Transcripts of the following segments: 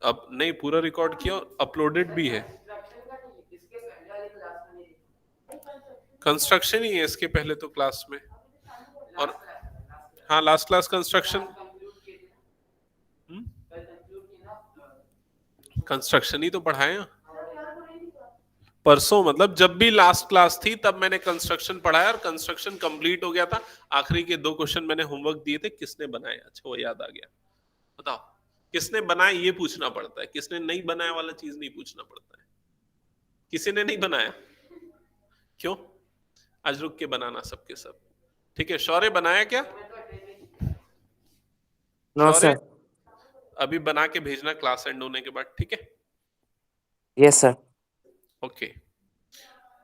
अब नहीं, पूरा रिकॉर्ड किया और अपलोडेड भी है। कंस्ट्रक्शन ही है इसके पहले तो क्लास में। और हाँ, लास्ट क्लास कंस्ट्रक्शन, कंस्ट्रक्शन ही तो पढ़ाए हैं। परसों मतलब जब भी लास्ट क्लास थी तब मैंने कंस्ट्रक्शन पढ़ाया और कंस्ट्रक्शन कंप्लीट हो गया था। आखिरी के 2 क्वेश्चन मैंने होमवर्क दिए थे, किसने बनाया? अच्छा, वो याद आ गया। बताओ किसने बनाया, ये पूछना पड़ता है, किसने नहीं बनाया वाला चीज नहीं पूछना पड़ता है। किसी ने नहीं बनाया? क्यों? आज रुक के बनाना सबके सब। ठीक है, शौर्य बनाया क्या? नो शौर्य सर। अभी बना के भेजना क्लास एंड होने के बाद, ठीक है? Yes sir. ओके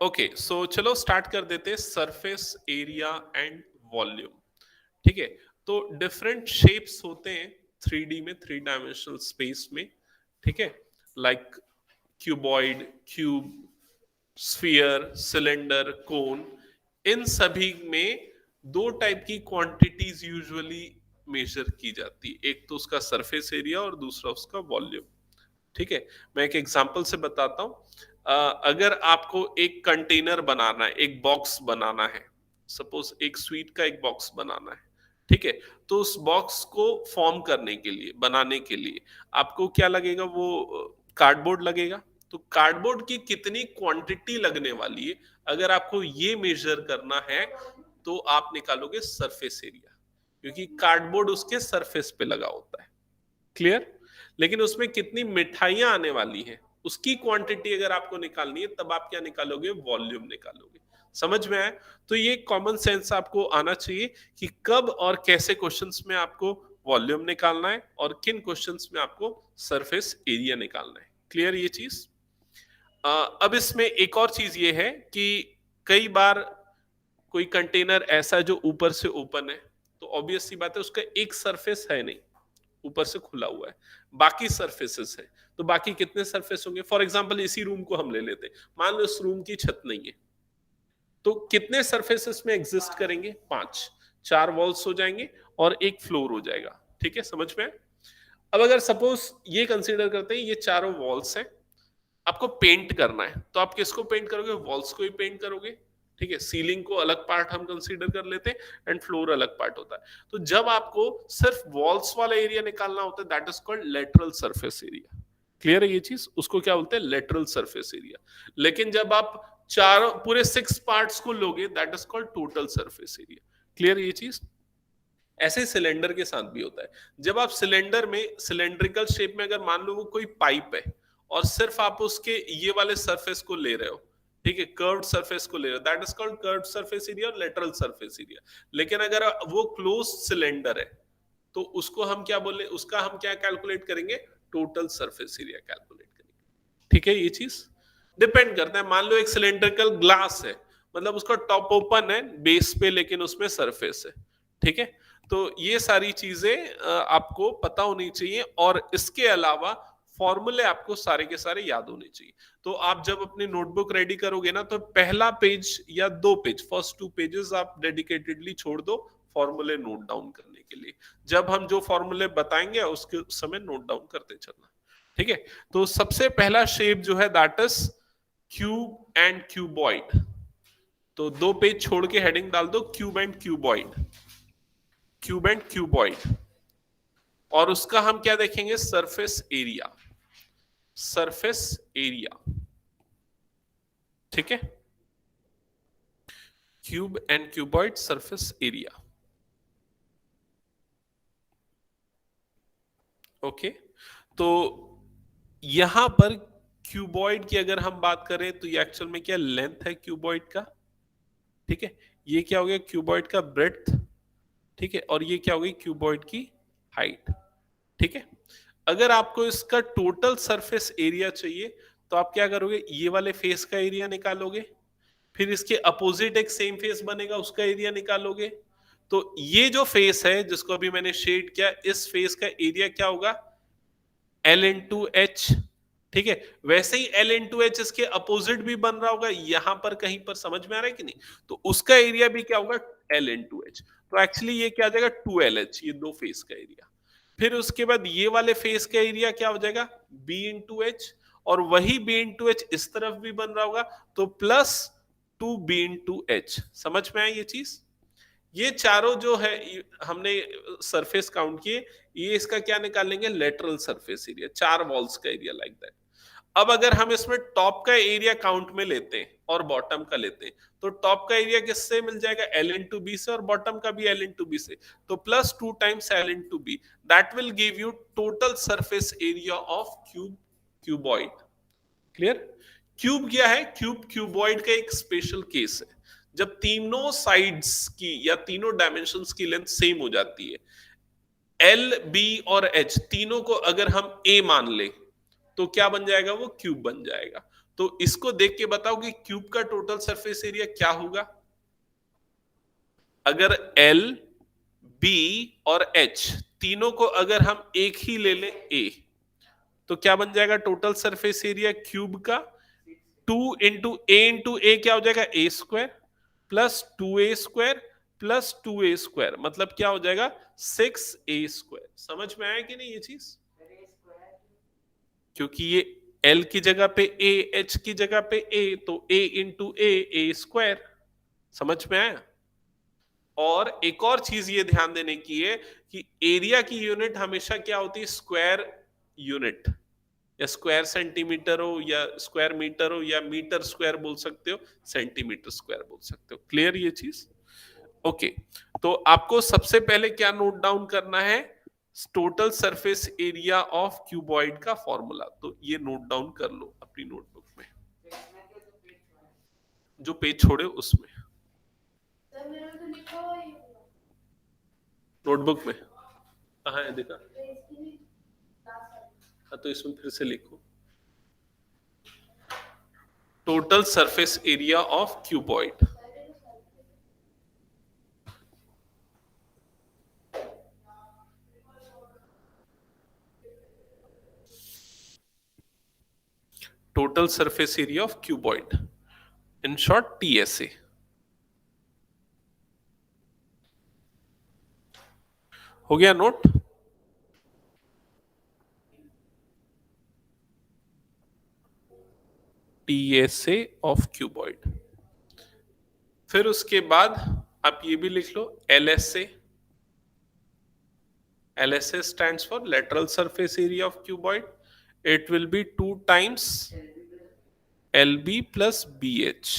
ओके, सो चलो स्टार्ट कर देते हैं। Surface area and volume. ठीक है, तो डिफरेंट शेप्स होते हैं 3D में, 3 डायमेंशनल स्पेस में। ठीक है, like cuboid, cube, sphere, cylinder, cone. इन सभी में 2 टाइप की क्वांटिटीज यूजुअली मेजर की जाती है, एक तो उसका सरफेस एरिया और दूसरा उसका वॉल्यूम। ठीक है, मैं एक एग्जांपल से बताता हूं। अगर आपको एक कंटेनर बनाना है, एक बॉक्स बनाना है, सपोज एक स्वीट का एक बॉक्स बनाना है। ठीक है, तो उस बॉक्स को फॉर्म करने के लिए, बनाने के लिए आपको क्या लगेगा? वो कार्डबोर्ड लगेगा। तो कार्डबोर्ड की कितनी क्वांटिटी लगने वाली है, अगर आपको ये मेजर करना है तो आप निकालोगे सरफेस एरिया, क्योंकि कार्डबोर्ड उसके सरफेस पे लगा होता है। क्लियर? लेकिन उसमें कितनी मिठाइयां आने वाली हैं, उसकी क्वांटिटी अगर आपको निकालनी है तब आप क्या निकालोगे? वॉल्यूम निकालोगे। समझ में आया? तो ये कॉमन सेंस आपको आना चाहिए कि कब और कैसे क्वेश्चंस में आपको वॉल्यूम निकालना है और किन क्वेश्चंस में आपको सरफेस एरिया निकालना है। क्लियर ये चीज? अब इसमें एक और चीज ये है कि कई बार कोई कंटेनर ऐसा है जो ऊपर से ओपन है, तो ऑब्वियस सी बात है उसका एक सरफेस है नहीं, ऊपर से खुला हुआ है, बाकी सरफेसेस है। तो बाकी कितने सरफेस होंगे? फॉर एग्जांपल इसी रूम को हम ले लेते हैं, मान लो इस रूम की छत नहीं है, तो कितने सरफेसेस में एग्जिस्ट करेंगे? 5। 4 वॉल्स हो जाएंगे और एक फ्लोर हो जाएगा। ठीक है, समझ में? अब अगर सपोज ये कंसीडर करते हैं ये चारों वॉल्स हैं, आपको पेंट करना है, तो आप किसको पेंट करोगे? वॉल्स को ही पेंट करोगे। ठीक है, सीलिंग को अलग पार्ट हम कंसीडर कर लेते हैं एंड फ्लोर अलग पार्ट होता है। तो जब आपको सिर्फ वॉल्स वाला एरिया निकालना होता है, that is called lateral surface area. Clear है ये चीज? उसको क्या बोलते हैं? Lateral surface area. लेकिन जब आप चारों पूरे 6 पार्ट्स को लोगे, that is called total surface area. Clear है ये चीज? ऐसे सिलेंडर के साथ भी होता है। जब आप सिलेंडर में, सिलेंड्रिकल शेप में अगर मान लो वो कोई पाइप है और सिर्फ आप उसके ये वाले सरफेस को ले रहे हो, ठीक है, कर्व्ड सरफेस को ले रहे हो, that is called curved surface area और लेटरल सरफेस एरिया। लेकिन अगर वो क्लोज सिलेंडर है तो उसको हम क्या बोले, उसका हम क्या कैलकुलेट करेंगे? टोटल सरफेस एरिया कैलकुलेट करेंगे। ठीक है, ये चीज डिपेंड करता है। मान लो एक सिलेंड्रिकल ग्लास है, मतलब उसका टॉप ओपन है बेस पे, लेकिन उसमें सरफेस है। ठीक है, तो ये सारी चीजें आपको पता होनी चाहिए और इसके अलावा फॉर्मूले आपको सारे के सारे याद होने चाहिए। तो आप जब अपनी नोटबुक रेडी करोगे ना, तो पहला पेज या 2 पेज, फर्स्ट 2 पेजेस आप डेडिकेटेडली छोड़ दो फॉर्मूले नोट डाउन करने के लिए। जब हम जो फॉर्मूले बताएंगे उसके समय नोट डाउन करते चलना। ठीक है, तो सबसे पहला शेप जो है that is cube and cuboid. तो 2 पेज छोड़ के हेडिंग डाल दो cube and cuboid, cube and cuboid. और उसका हम क्या देखेंगे? Surface area, surface area. ठीक है, cube and cuboid surface area. Okay, तो यहां पर क्यूबॉइड की अगर हम बात करें तो ये एक्चुअल में क्या लेंथ है क्यूबॉइड का? ठीक है, ये क्या हो गया? क्यूबॉइड का ब्रेड्थ। ठीक है, और ये क्या हो गई? क्यूबॉइड की हाइट। ठीक है, अगर आपको इसका टोटल सरफेस एरिया चाहिए तो आप क्या करोगे? ये वाले फेस का एरिया निकालोगे, फिर इसके अपोजिट एक सेम फेस बनेगा, उसका एरिया निकालोगे। तो ये जो फेस है जिसको अभी मैंने शेड किया, इस फेस का एरिया क्या होगा? L into H. ठीक है, वैसे ही एल इंटू एच इसके अपोजिट भी बन रहा होगा, यहां पर कहीं पर, समझ में आ रहा है कि नहीं? तो उसका एरिया भी क्या होगा? L into H. तो एक्चुअली ये क्या आ जाएगा? 2LH, ये 2 फेस का एरिया। फिर उसके बाद ये वाले फेस का एरिया क्या हो जाएगा, बी इंटू एच, और वही बी इंटू एच इस तरफ भी बन रहा होगा, तो प्लस 2b इंटू एच। समझ में आई ये चीज? ये चारों जो है हमने सरफेस काउंट किए, ये इसका क्या निकालेंगे, लेटरल सरफेस एरिया, चार वॉल्स का एरिया, लाइक दैट। अब अगर हम इसमें टॉप का एरिया काउंट में लेते हैं और बॉटम का लेते हैं, तो टॉप का एरिया किससे मिल जाएगा, एल इंटू बी से, और बॉटम का भी एल इंटू बी से, तो plus 2 times L into B, that will give you total surface area of cube, cuboid. Clear? Cube क्या है, क्यूब क्यूबॉइड का एक स्पेशल केस है, जब तीनों साइड्स की या तीनों डायमेंशंस की लेंथ सेम हो जाती है। एल, बी और एच तीनों को अगर हम ए मान ले, तो क्या बन जाएगा, वो क्यूब बन जाएगा। तो इसको देख के बताओ कि क्यूब का टोटल सरफेस एरिया क्या होगा। अगर एल, बी और एच तीनों को अगर हम एक ही ले लें ए, तो क्या बन जाएगा टोटल सरफेस एरिया क्यूब का, 2 इंटू ए क्या हो जाएगा, ए square, plus 2a² plus 2a², मतलब क्या हो जाएगा, 6a²। समझ में आया कि नहीं ये चीज? क्योंकि ये एल की जगह पे ए, एच की जगह पे ए, तो a इंटू ए समझ में आया? और एक और चीज ये ध्यान देने की है कि एरिया की यूनिट हमेशा क्या होती है, स्क्वायर यूनिट, या स्क्वायर सेंटीमीटर हो, या स्क्वायर मीटर हो, या मीटर स्क्वायर बोल सकते हो, सेंटीमीटर स्क्वायर बोल सकते हो। क्लियर ये चीज? ओके। तो आपको सबसे पहले क्या नोट डाउन करना है, total surface area of cuboid का फॉर्मूला, तो ये नोट डाउन कर लो अपनी नोटबुक में, जो पेज छोड़े उसमें, नोटबुक में। कहाँ है देखा? हाँ, तो इसमें फिर से लिखो, total surface area of cuboid. Total surface area of cuboid, in short TSA. हो गया नोट? TSA of cuboid. फिर उसके बाद आप ये भी लिख लो, LSA. LSA stands for lateral surface area of cuboid. It will be 2 times LB plus BH.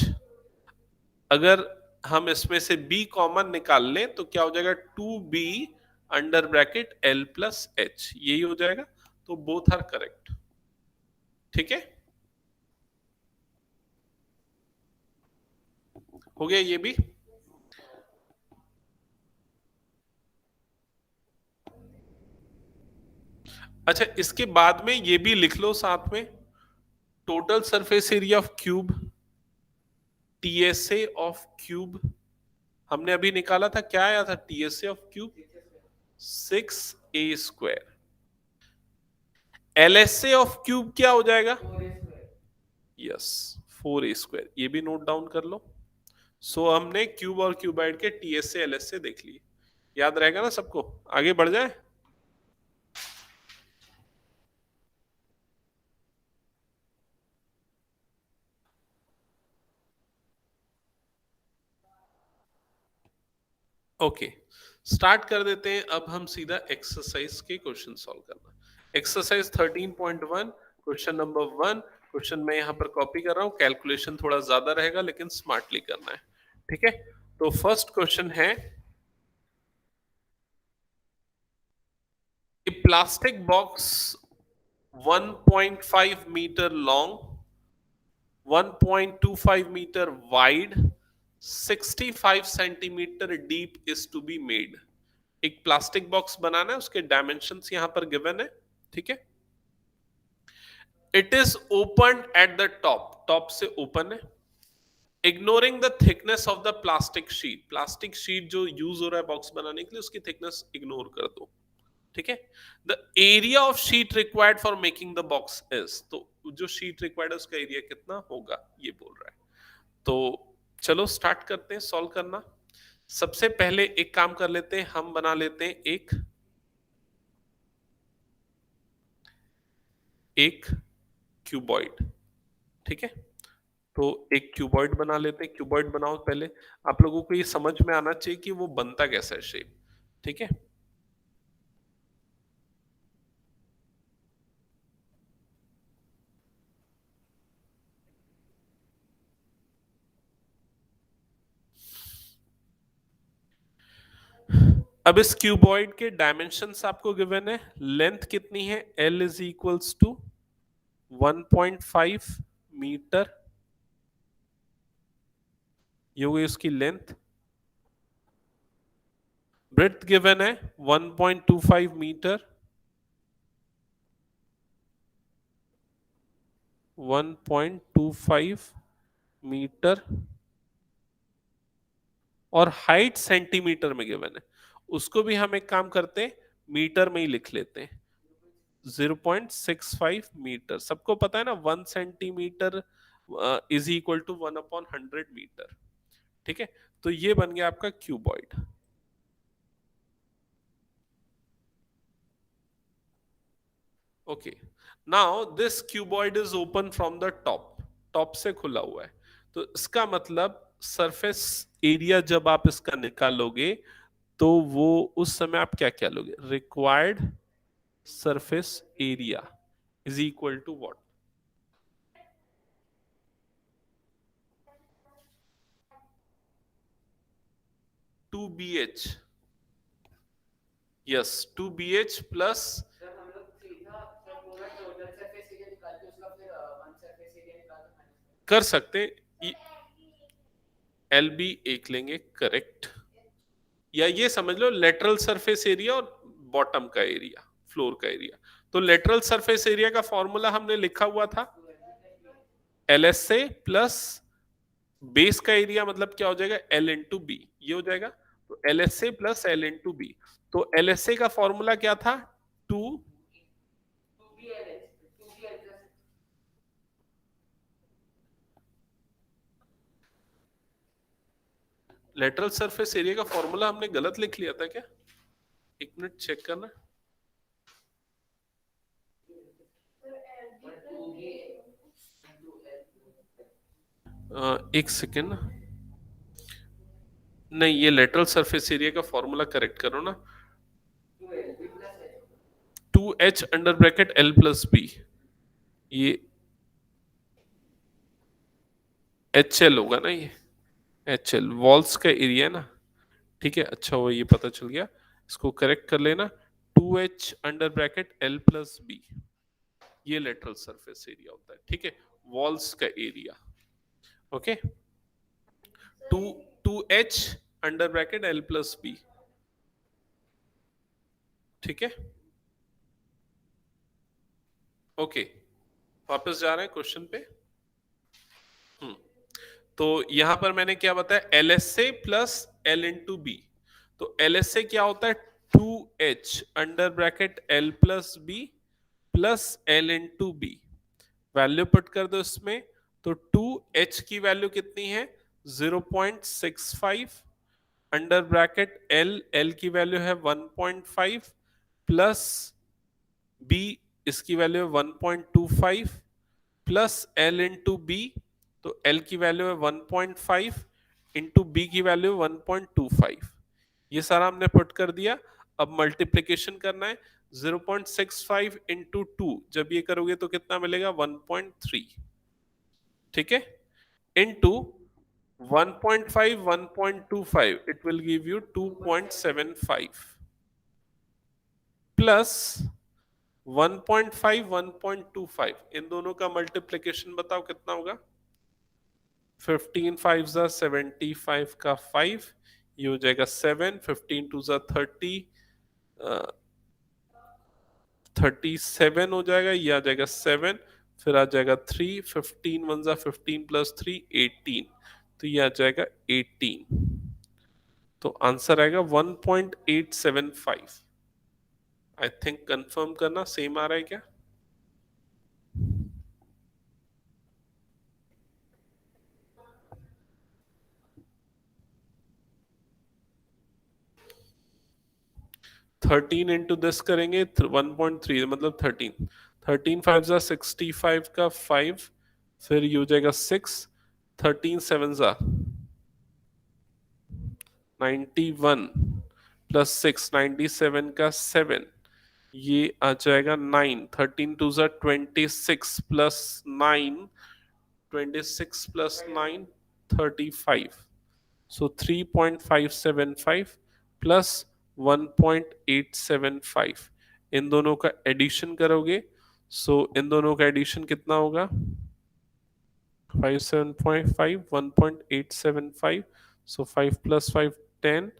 अगर हम इसमें से B कॉमन निकाल लें तो क्या हो जाएगा, 2B under bracket L plus H, यही हो जाएगा। तो बोथ आर करेक्ट। ठीक है, हो गया ये भी। अच्छा, इसके बाद में ये भी लिख लो साथ में, total surface area of cube, TSA of cube हमने अभी निकाला था, क्या आया था TSA of cube, 6a²। LSA of cube क्या हो जाएगा, यस, 4a²। ये भी नोट डाउन कर लो। सो हमने क्यूब और क्यूबाइड के टीएसए एलएसए देख लिए, याद रहेगा ना सबको? आगे बढ़ जाए। ओके, स्टार्ट कर देते हैं। अब हम सीधा एक्सरसाइज के क्वेश्चन सॉल्व करना। Exercise 13.1 question number 1। क्वेश्चन मैं यहाँ पर कॉपी कर रहा हूँ, कैलकुलेशन थोड़ा ज्यादा रहेगा लेकिन स्मार्टली करना है। ठीक है, तो फर्स्ट क्वेश्चन है, a plastic box 1.5 meter long, 1.25 meter wide, 65 centimetre deep is to be made। एक प्लास्टिक बॉक्स बनाना है, उसके डायमेंशंस यहां पर गिवन है। ठीक है, it is open at the top, top से ओपन है। Ignoring the thickness of the plastic sheet, plastic sheet जो यूज हो रहा है बॉक्स बनाने के लिए, उसकी थिकनेस इग्नोर कर दो। ठीक है, the area of sheet required for making the box is, तो जो शीट रिक्वायर्ड है उसका एरिया कितना होगा ये बोल रहा है। तो चलो स्टार्ट करते हैं सॉल्व करना। सबसे पहले एक काम कर लेते हैं, हम बना लेते हैं एक एक क्यूबॉइड। ठीक है, तो एक क्यूबॉइड बना लेते हैं। क्यूबॉइड बनाओ पहले। आप लोगों को ये समझ में आना चाहिए कि वो बनता कैसा है शेप। ठीक है, अब इस क्यूबॉइड के डायमेंशंस आपको गिवन है। लेंथ कितनी है? L is equals to 1.5 metre, ये हुई उसकी लेंथ। ब्रेड्थ गिवन है 1.25 मीटर, 1.25 मीटर, और हाइट सेंटीमीटर में गिवन है। उसको भी हम एक काम करते हैं, मीटर में ही लिख लेते हैं। 0.65 मीटर, सबको पता है ना, 1 centimetre is equal to 1/100 metre. ठीक है, तो ये बन गया आपका cuboid. Okay, now this cuboid is open from the top, top से खुला हुआ है। तो इसका मतलब सरफेस एरिया जब आप इसका निकालोगे तो वो उस समय आप क्या क्या लोगे? Required surface area is equal to what? 2BH। Yes, 2BH plus. कर सकते, LB एक लेंगे, करेक्ट। या ये समझ लो लेटरल सरफेस एरिया और बॉटम का एरिया, फ्लोर का एरिया। तो लेटरल सरफेस एरिया का फॉर्मूला हमने लिखा हुआ था LSA प्लस बेस का एरिया, मतलब क्या हो जाएगा? L/B, ये हो जाएगा। तो LSA प्लस L/B। तो LSA का फॉर्मूला क्या था? 2। लेटरल सरफेस एरिया का फॉर्मूला हमने गलत लिख लिया था क्या? एक मिनट चेक करना। एक सेकेंड। नहीं, ये लेटरल सरफेस एरिया का फॉर्मूला करेक्ट करो ना। 2H_L+B, ये HL होगा ना, ये HL वॉल्स का एरिया है ना। ठीक है, अच्छा वो ये पता चल गया, इसको करेक्ट कर लेना। 2H_L+B, ये लेटरल सरफेस एरिया होता है। ठीक है, वॉल्स का एरिया। Okay, to 2H_L+B। ठीक है, ओके, वापस जा रहे हैं क्वेश्चन पे। हम्म, तो यहां पर मैंने क्या बताया? LSA plus L/B। तो LSA क्या होता है? 2H_L+B plus L/B। Value put कर दो इसमें। तो 2H की वैल्यू कितनी है? 0.65, अंडर ब्रैकेट L की वैल्यू है 1.5, प्लस B, इसकी वैल्यू है 1.25, प्लस L/B। तो L की वैल्यू है 1.5 इंटू B की वैल्यू 1.25। ये सारा हमने पुट कर दिया। अब मल्टीप्लीकेशन करना है। 0.65 इंटू 2 जब ये करोगे तो कितना मिलेगा? 1.3। ठीक है, into 1.5 1.25, it will give you 2.75, plus 1.5 1.25, इन दोनों का मल्टीप्लीकेशन बताओ कितना होगा? 15 5 जा 75 का 5, ये हो जाएगा 7, 15 2 जा 30, 37 हो जाएगा, ये आ जाएगा 7, फिर आ जाएगा 3, 15 1 जा 15 प्लस 3 18, तो ये आ जाएगा 18। तो आंसर आएगा 1.875। आई थिंक कंफर्म करना सेम आ रहा है क्या? थर्टीन इंटू दिस करेंगे 1.3 मतलब 13, 13 फाइव जा 65 का 5, फिर ये हो जाएगा 6, 13 सेवन जा 91 प्लस 6, 97 का 7, ये आ जाएगा 9, 13 टू जा 26 प्लस 9, 26 प्लस 9 35, सो 3.575 प्लस 1.875, इन दोनों का एडिशन करोगे, सो इन दोनों का एडिशन कितना होगा? 5, 7.5, 1.875, सो 5 प्लस 5 10,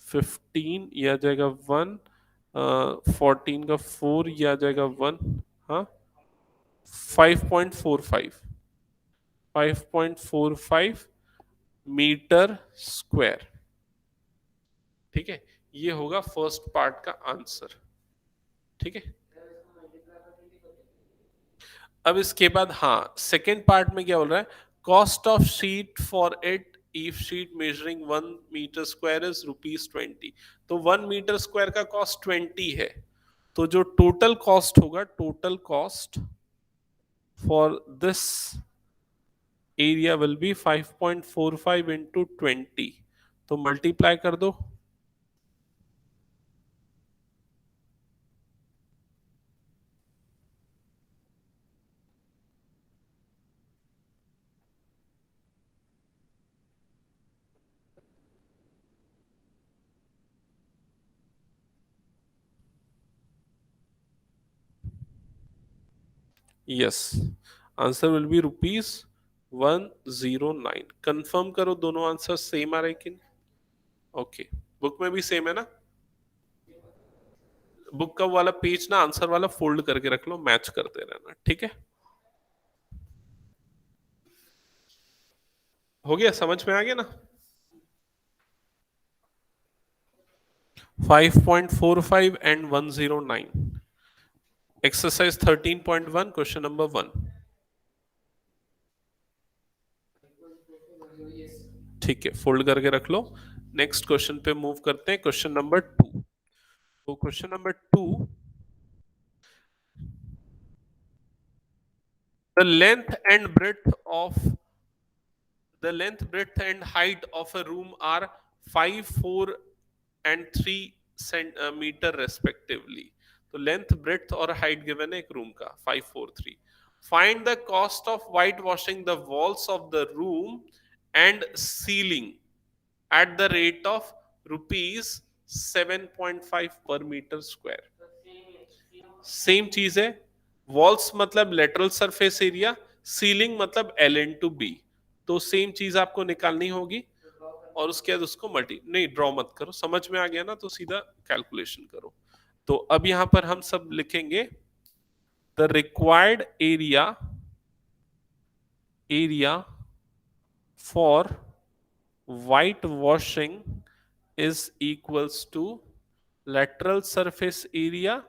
15, ये आ जाएगा 1, 14 का 4, ये आ जाएगा 1, हाँ 5.45, 5.45 मीटर स्क्वायर। ठीक है, ये होगा फर्स्ट पार्ट का आंसर। ठीक है, अब इसके बाद हाँ सेकेंड पार्ट में क्या बोल रहा है? Cost of sheet for it if sheet measuring 1 metre square is ₹20। तो 1 मीटर स्क्वायर का कॉस्ट 20 है, तो जो टोटल कॉस्ट होगा, total cost for this area will be 5.45 into 20, तो मल्टीप्लाई कर दो। Yes, answer will be ₹109। Confirm करो दोनों आंसर सेम आ रहे कि नहीं? ओके, बुक में भी सेम है ना? बुक का वाला पेज ना आंसर वाला फोल्ड करके रख लो, मैच करते रहना। ठीक है, हो गया, समझ में आ गया ना? 5.45 एंड 109, एक्सरसाइज 13.1, क्वेश्चन नंबर 1। ठीक है, फोल्ड करके रख लो। नेक्स्ट क्वेश्चन पे मूव करते हैं, क्वेश्चन नंबर 2। तो question number 2, the length and breadth of the length, breadth and height of a room are 5, 4 and 3 centimeter respectively. तो लेंथ, ब्रेड्थ और हाइट गिवन है एक रूम का 5, 4, 3। Find the cost of white washing the walls of the room and ceiling at the rate of ₹7.5 पर metre square. Same चीज है, walls मतलब lateral surface area, ceiling मतलब L/B, तो सेम चीज आपको निकालनी होगी और उसके बाद उसको मल्टी नहीं ड्रॉ मत करो, समझ में आ गया ना, तो सीधा कैलकुलेशन करो। तो अब यहां पर हम सब लिखेंगे the required area for white washing is equals to lateral surface area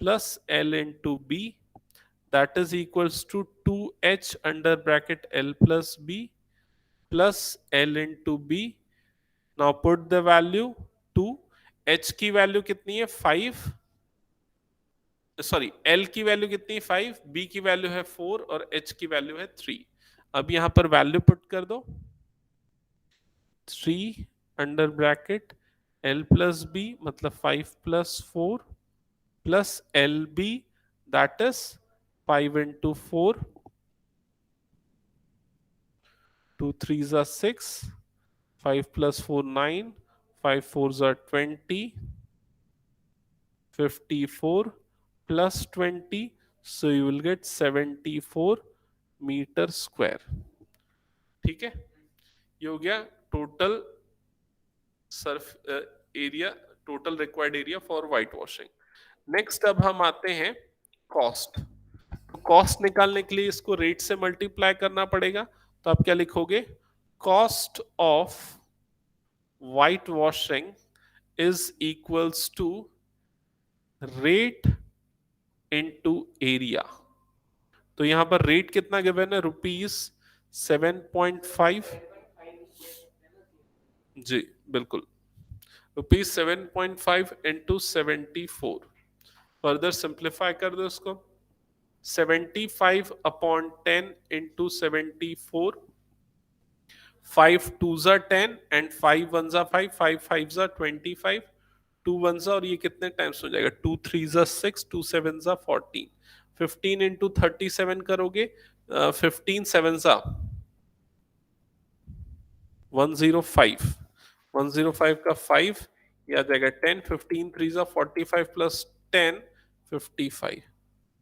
plus L/B, that is equals to 2H under bracket L plus B plus L/B। now put the value 2, H की value कितनी है 5, sorry L की value कितनी है 5, B की value है 4 और H की वैल्यू है 3। अब यहां पर वैल्यू पुट कर दो, 3 under bracket L plus B मतलब 5 plus 4 plus LB, that is 5 into 4, 2 3s are 6, 5 plus 4 9, 5 4s are 20, 54 plus 20, so you will get 74 metre square. ठीक है, ये हो गया total surface area, total required area for whitewashing. Next अब हम आते हैं कॉस्ट। तो कॉस्ट निकालने के लिए इसको रेट से मल्टीप्लाई करना पड़ेगा, तो आप क्या लिखोगे? Cost of whitewashing is equals to rate into area. तो यहां पर रेट कितना गिवन है? ₹7.5। जी बिल्कुल, ₹7.5 इंटू 74। फर्दर सिंप्लीफाई कर दो इसको, 75/10 into 74, 5 2s are 10 and 5 1s are 5, 5 5s are 25, 2 1s are, और ये कितने टाइम्स हो जाएगा, 2 3s are 6, 2 7s are 14, 15 into 37 करोगे, 15 7s are 105, 105 का 5, ये आ जाएगा 10, 15 3s are 45 प्लस 10 55,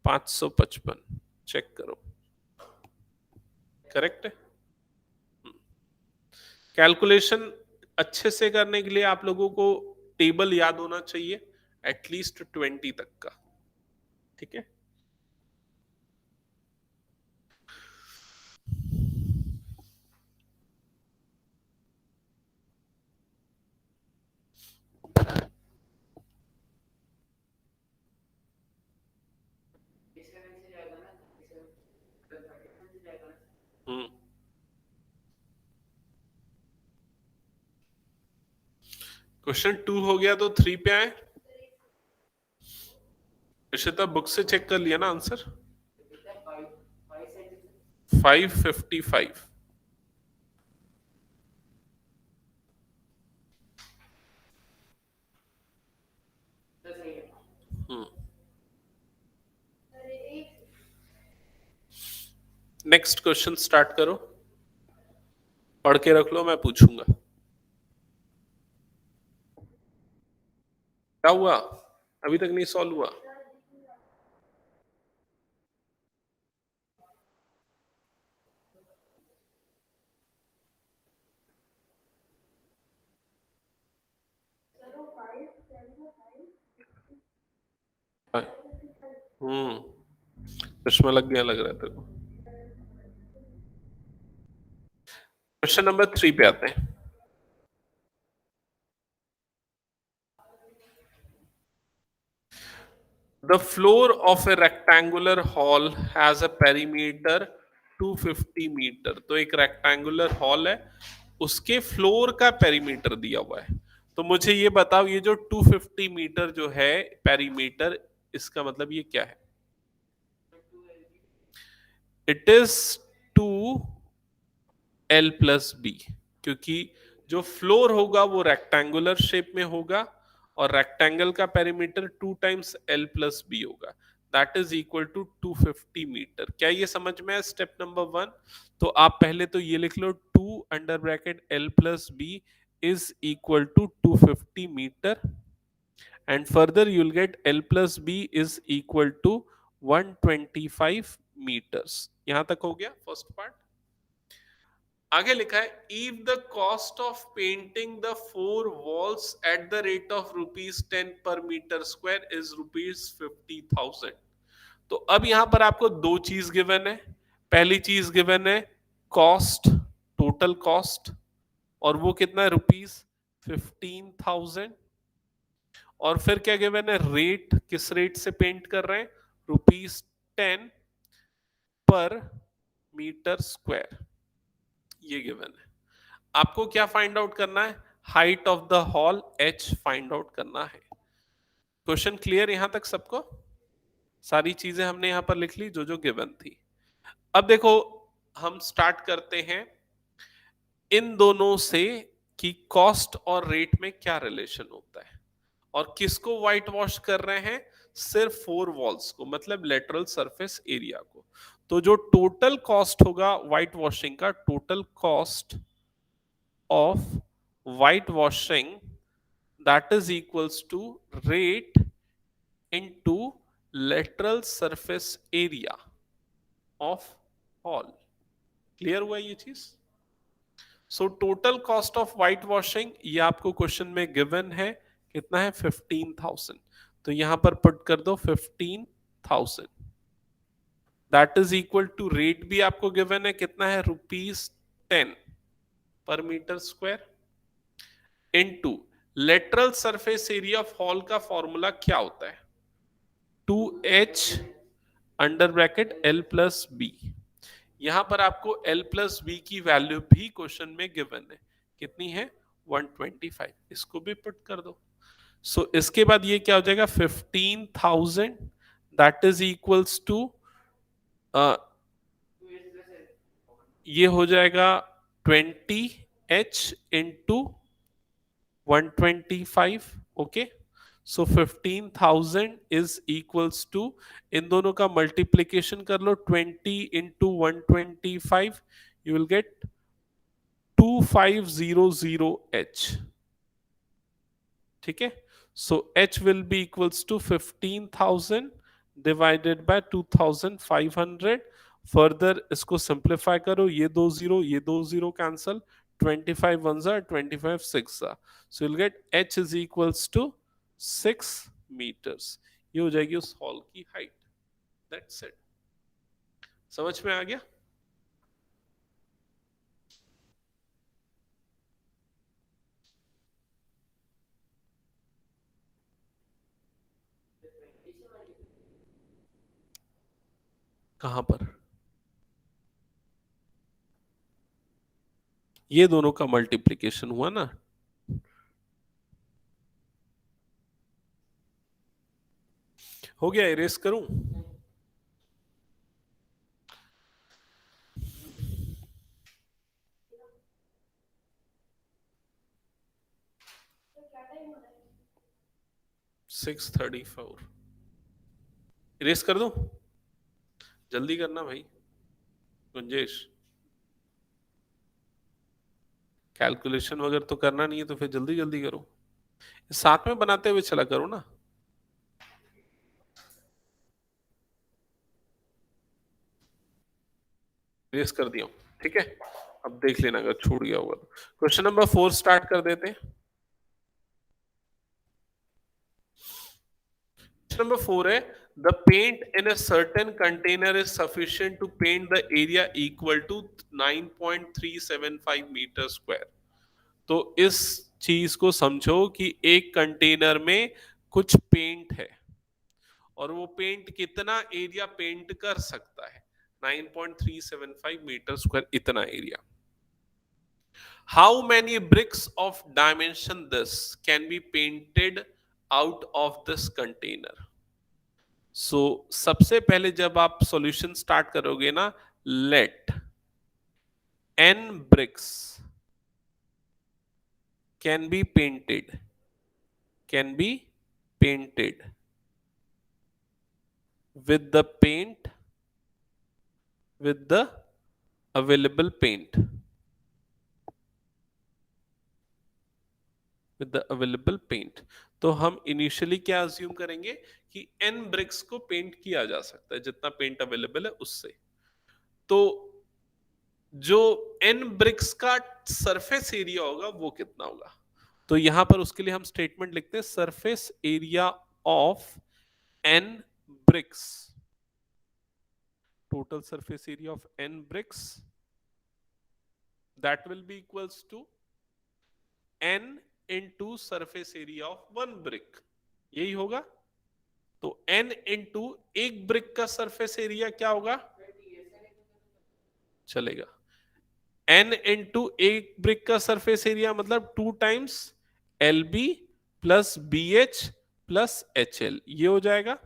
555, चेक करो, करेक्ट है। कैलकुलेशन अच्छे से करने के लिए आप लोगों को टेबल याद होना चाहिए एटलीस्ट 20 तक का, ठीक है। क्वेश्चन 2 हो गया तो 3 पे आए। इशिता बुक से चेक कर लिया ना आंसर, 555। नेक्स्ट क्वेश्चन स्टार्ट करो, पढ़ के रख लो, मैं पूछूंगा। क्या हुआ, अभी तक नहीं सॉल्व हुआ? चश्मा लग गया लग रहा है तेरे को। क्वेश्चन नंबर 3 पे आते हैं। The floor of a rectangular hall has a perimeter 250 metre. तो एक रेक्टेंगुलर हॉल है, उसके फ्लोर का पेरीमीटर दिया हुआ है। तो मुझे ये बताओ, ये जो 250 मीटर जो है पेरीमीटर, इसका मतलब ये क्या है? इट इज 2L+B, क्योंकि जो फ्लोर होगा वो रेक्टेंगुलर शेप में होगा और रेक्टेंगल का पेरीमीटर 2 टाइम्स L+B होगा, that is equal to 250 metre. क्या ये समझ में है स्टेप नंबर 1? तो आप पहले तो ये लिख लो, 2 under bracket L+B is equal to 250 metre, and further you'll get L+B is equal to 125 meters। यहां तक हो गया फर्स्ट पार्ट। आगे लिखा है, if the cost of painting the 4 walls at the rate of ₹10 पर मीटर स्क्वायर इज ₹50,000। तो अब यहां पर आपको दो चीज गिवन है। पहली चीज गिवन है कॉस्ट, टोटल कॉस्ट, और वो कितना है, ₹15,000। और फिर क्या गिवन है, रेट, किस रेट से पेंट कर रहे हैं, ₹10 पर मीटर स्क्वायर, ये गिवन है। आपको क्या फाइंड आउट करना है, height of the hall h find out करना है। क्वेश्चन क्लियर यहां तक सबको? सारी चीजें हमने यहां पर लिख ली जो जो गिवन थी। अब देखो, हम स्टार्ट करते हैं इन दोनों से कि कॉस्ट और रेट में क्या रिलेशन होता है, और किसको व्हाइट वॉश कर रहे हैं, सिर्फ 4 वॉल्स को, मतलब लेटरल सरफेस एरिया को। तो जो टोटल कॉस्ट होगा व्हाइट वॉशिंग का, total cost of white washing, that is equals to rate into lateral surface area of hall। Clear हुआ ये चीज? So total cost of white washing, ये आपको क्वेश्चन में गिवन है, कितना है, 15,000। तो यहां पर पुट कर दो 15,000, that is equal to rate भी आपको गिवन है, कितना है, ₹10 पर metre square, into lateral surface area of hall का फॉर्मूला क्या होता है, 2H अंडर ब्रैकेट L+B। यहां पर आपको L+B की वैल्यू भी क्वेश्चन में गिवन है, कितनी है, 125। इसको भी पुट कर दो। इसके बाद ये क्या हो जाएगा, 15,000 दैट इज इक्वल्स टू ये हो जाएगा 20h into 125. Okay, so 15,000 is equals to, इन दोनों का मल्टीप्लीकेशन कर लो, 20 into 125, you will get 2500H. ठीक है, so H will be equals to 15,000 divided by 2,500. Further इसको सिंप्लीफाई करो, ये दो जीरो कैंसल, 25 1 जा 25 6 जा, so will get H is equals to 6 meters. ये हो जाएगी उस हॉल की हाइट. That's it. समझ में आ गया? कहां पर? ये दोनों का मल्टीप्लीकेशन हुआ ना. हो गया, इरेज करूं? सिक्स 34 इरेज कर दूं? जल्दी करना भाई गुंजेश, कैलकुलेशन वगैरह तो करना नहीं है तो फिर जल्दी जल्दी करो, साथ में बनाते हुए चला करो ना. इरेज कर दिया. ठीक है, अब देख लेना अगर छूट गया होगा तो. क्वेश्चन नंबर 4 स्टार्ट कर देते हैं. क्वेश्चन नंबर 4 है, the paint in a certain container is sufficient to paint the area equal to 9.375 metre square. तो इस चीज को समझो कि एक कंटेनर में कुछ पेंट है और वो पेंट कितना एरिया पेंट कर सकता है, 9.375 मीटर स्क्वायर, इतना area. How many bricks of dimension this can be painted out of this container. So सबसे पहले जब आप सॉल्यूशन स्टार्ट करोगे ना, let n bricks can be painted with the available paint तो हम इनिशियली क्या अज्यूम करेंगे कि n ब्रिक्स को पेंट किया जा सकता है, जितना पेंट अवेलेबल है उससे. तो जो n ब्रिक्स का सरफेस एरिया होगा वो कितना होगा, तो यहां पर उसके लिए हम स्टेटमेंट लिखते हैं, surface area of n bricks, total surface area of n bricks, that will be equals to n into surface area of one brick. यही होगा. तो n into एक ब्रिक का सरफेस एरिया क्या होगा, चलेगा. n into एक ब्रिक का सरफेस एरिया मतलब 2 times LB plus BH plus HL, ये हो जाएगा.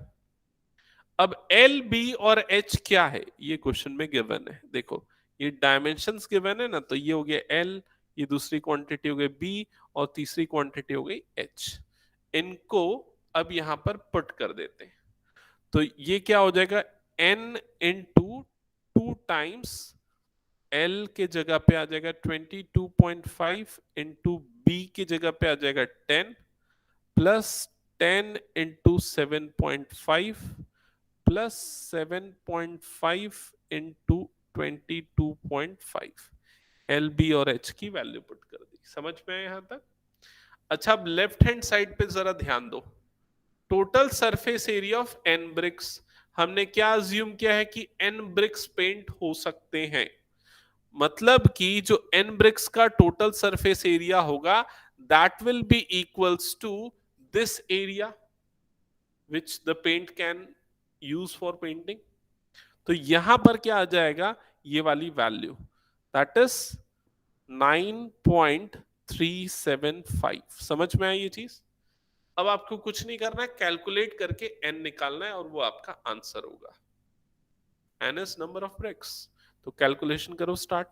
अब एल बी और एच क्या है ये क्वेश्चन में गिवन है. देखो ये डायमेंशंस गिवन है ना, तो ये हो गया एल, ये दूसरी क्वांटिटी हो गई बी और तीसरी क्वांटिटी हो गई एच. इनको अब यहां पर पुट कर देते हैं, तो ये क्या हो जाएगा, एन इंटू 2 टाइम्स एल के जगह पे आ जाएगा 22.5 इंटू बी की जगह पे आ जाएगा 10 plus 10 into 7.5 plus 7.5 into 22.5. L B और एच की वैल्यू पुट कर दी. समझ में आया यहां तक? अच्छा, अब लेफ्ट हैंड साइड पे जरा ध्यान दो. Total surface area of N bricks, हमने क्या अज्यूम किया है कि एन ब्रिक्स पेंट हो सकते हैं, मतलब कि जो एन ब्रिक्स का टोटल सरफेस एरिया होगा that will be equals to this area which the paint can use for painting. तो यहां पर क्या आ जाएगा, ये वाली वैल्यू, दैट इज 9.375. समझ में आई ये चीज? अब आपको कुछ नहीं करना है, कैलकुलेट करके n निकालना है और वो आपका आंसर होगा. n is number of bricks. तो कैलकुलेशन करो स्टार्ट.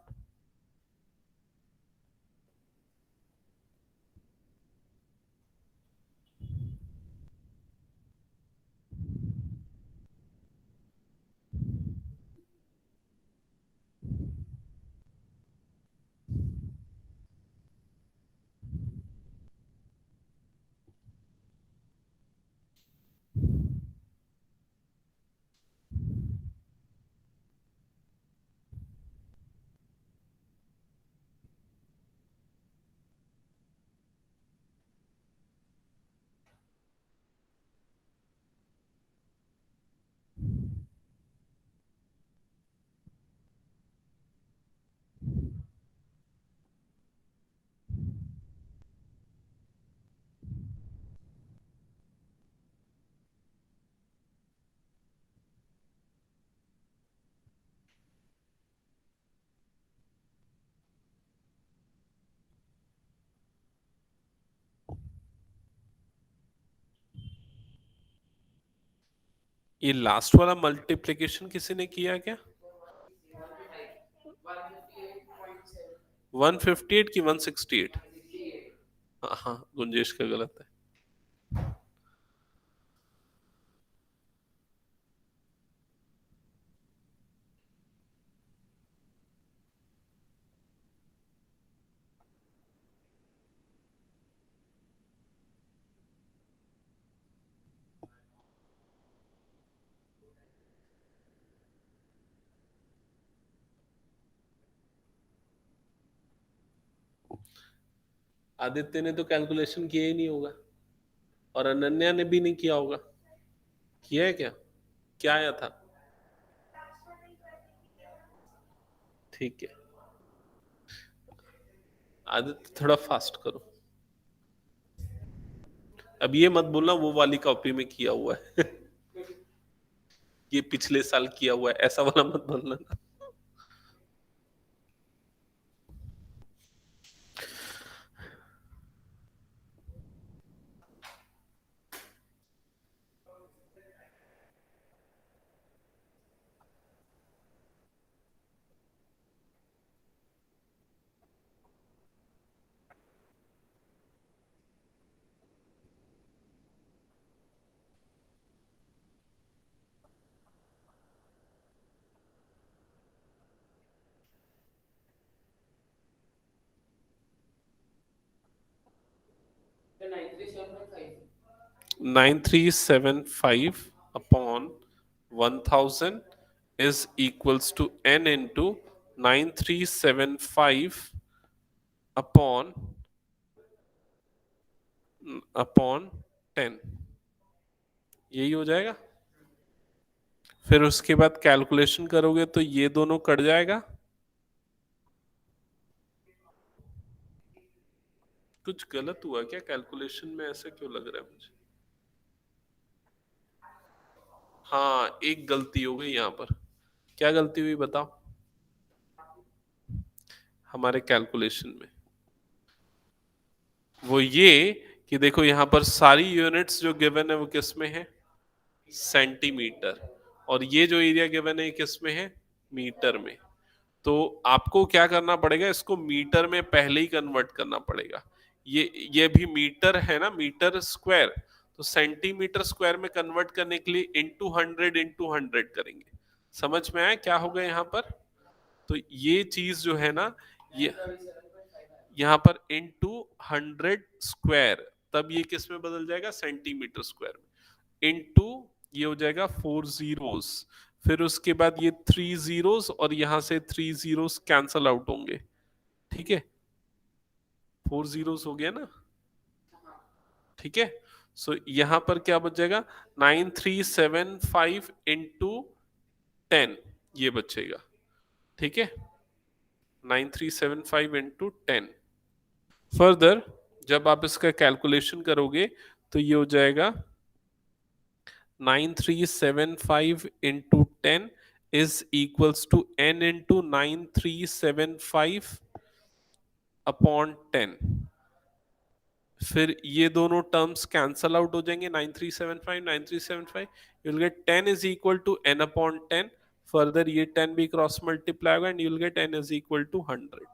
ये लास्ट वाला मल्टीप्लिकेशन किसी ने किया क्या? 158 की 168? हाँ हाँ, गुंजेश का गलत है. आदित्य ने तो कैलकुलेशन किया ही नहीं होगा, और अनन्या ने भी नहीं किया होगा. किया है क्या? क्या आया था? ठीक है, आदित्य थोड़ा फास्ट करो. अब ये मत बोलना वो वाली कॉपी में किया हुआ है. ये पिछले साल किया हुआ है, ऐसा वाला मत बोलना. Nine three seven five upon 1000 is equals to n into 9375 upon 10. यही हो जाएगा. फिर उसके बाद कैलकुलेशन करोगे तो ये दोनों कट जाएगा. कुछ गलत हुआ क्या कैलकुलेशन में? ऐसा क्यों लग रहा है मुझे? हाँ, एक गलती हो गई यहाँ पर. क्या गलती हुई बताओ हमारे कैलकुलेशन में? वो ये कि देखो यहाँ पर सारी यूनिट्स जो गिवन है वो किस में है? सेंटीमीटर. और ये जो एरिया गिवन है किस में है? मीटर में. तो आपको क्या करना पड़ेगा, इसको मीटर में पहले ही कन्वर्ट करना पड़ेगा. ये भी मीटर है ना, मीटर स्क्वायर. तो सेंटीमीटर स्क्वायर में कन्वर्ट करने के लिए इंटू हंड्रेड करेंगे. समझ में आया क्या होगा यहाँ पर? तो ये चीज जो है ना, ये यहाँ पर इंटू 100 स्क्वायर, तब ये किस में बदल जाएगा? सेंटीमीटर स्क्वायर में. इंटू ये हो जाएगा 4 zeros. फिर उसके बाद ये 3 zeros, और यहां से 3 zeros कैंसल आउट होंगे. ठीक है, 4 zeros हो गया ना. ठीक है, सो यहां पर क्या बच जाएगा? 9375 इंटू 10 ये बचेगा. ठीक है, 9375 इंटू 10. फर्दर जब आप इसका कैलकुलेशन करोगे तो ये हो जाएगा 9375 into 10 is equals to n into 9375 upon 10. फिर ये दोनों टर्म्स कैंसल आउट हो जाएंगे. 9375 9375, you will get 10 is equal to n upon 10. Further ये 10 भी क्रॉस मल्टीप्लाई होगा and you will get n is equal to 100।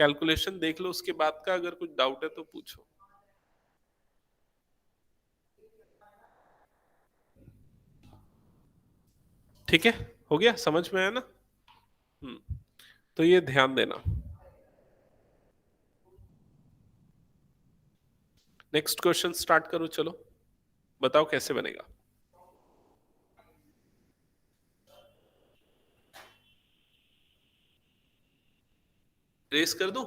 Calculation देख लो उसके बाद का, अगर कुछ डाउट है तो पूछो। ठीक है, हो गया, समझ में आया ना? तो ये ध्यान देना। नेक्स्ट क्वेश्चन स्टार्ट करो, चलो बताओ कैसे बनेगा। रेस कर दूं?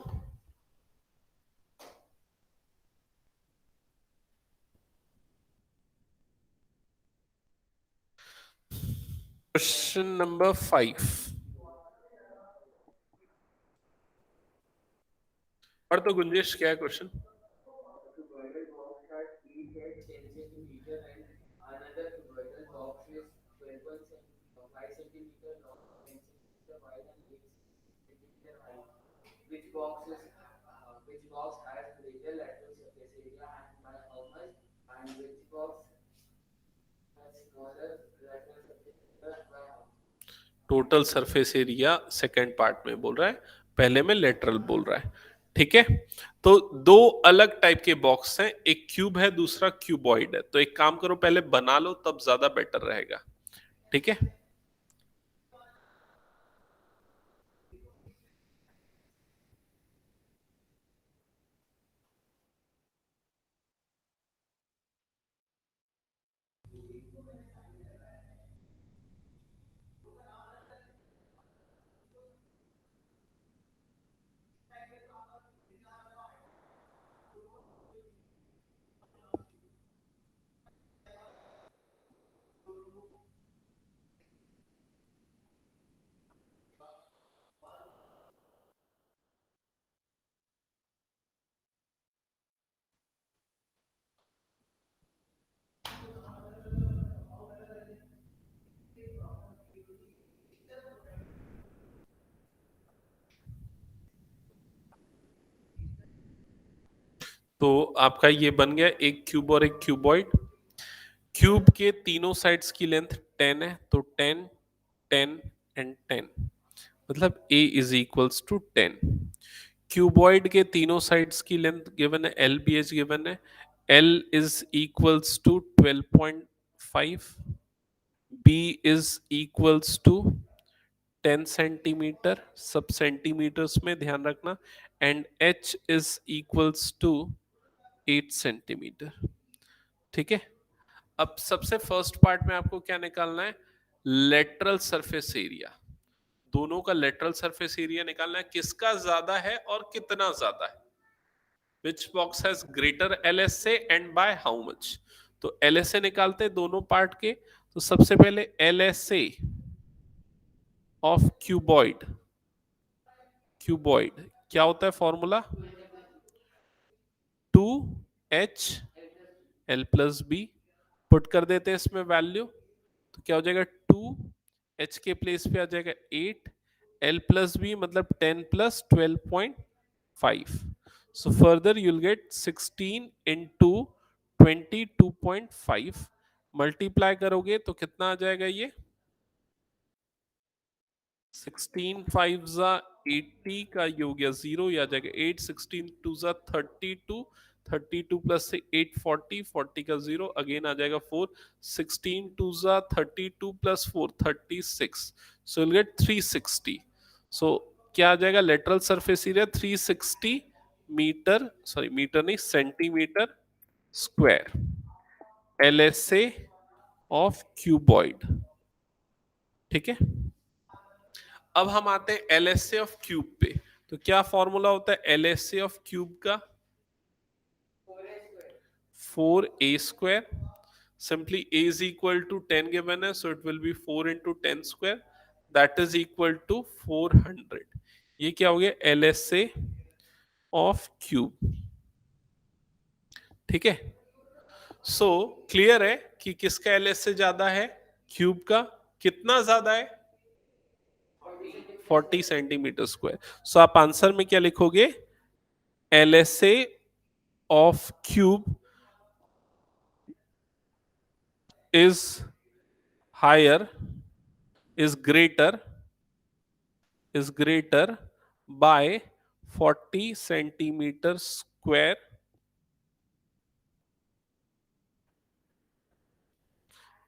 Question number 5। पढ़ तो गुंजेश, क्या है question? Total surface area second part में बोल रहा है, पहले में लेटरल बोल रहा है। ठीक है, तो दो अलग टाइप के बॉक्स हैं, एक क्यूब है दूसरा क्यूबॉइड है। तो एक काम करो, पहले बना लो तब ज्यादा बेटर रहेगा। ठीक है, तो आपका ये बन गया एक क्यूब और एक क्यूबॉइड। क्यूब के तीनों साइड्स की लेंथ 10 है, तो 10 10 एंड 10, मतलब a is equals to 10। Cuboid के तीनों साइड्स की लेंथ गिवन है, एल बी एच गिवन है, l is equals to 12.5, b is equals to 10 centimetre, सब सेंटीमीटर्स में ध्यान रखना, and h is equals to 8 centimetre. ठीक है, अब सबसे फर्स्ट पार्ट में आपको क्या निकालना है? Lateral surface area. दोनों का लेटरल सरफेस एरिया निकालना है, किसका ज्यादा है और कितना ज्यादा है। Which box has greater LSA and by how much. तो एलएसए निकालते हैं दोनों पार्ट के। तो सबसे पहले एलएसए ऑफ क्यूबॉइड, क्यूबॉइड क्या होता है फॉर्मूला? 2h l+b। पुट कर देते हैं इसमें वैल्यू, तो क्या हो जाएगा? 2 h के प्लेस पे आ जाएगा 8, l+b मतलब 10 + 12.5। So further you'll get 16 into 22.5, multiply करोगे तो कितना आ जाएगा ये? 16 5 जा 80 का ये हो गया 0, या जाएगा 8, 16 2 जा 32, 32 प्लस से 8 40, 40 का 0 अगेन आ जाएगा 4, 16 2 जा 32 plus 4 36, so will get 360। So क्या आ जाएगा? Lateral surface area 360 metre, sorry metre नहीं, centimetre square, LSA of cuboid. ठीक है, अब हम आते हैं एलएसए ऑफ क्यूब पे। तो क्या फॉर्मूला होता है एलएसए ऑफ क्यूब का? 4a²। Simply a is equal to 10 given है, so it will be 4 into 10 square, that is equal to 400। ये क्या हो गया? LSA of cube. ठीक है, सो क्लियर है कि किसका एलएसए ज्यादा है? क्यूब का। कितना ज्यादा है? 40 सेंटीमीटर स्क्वायर। सो आप आंसर में क्या लिखोगे? LSA of cube is higher is greater by 40 centimeter square.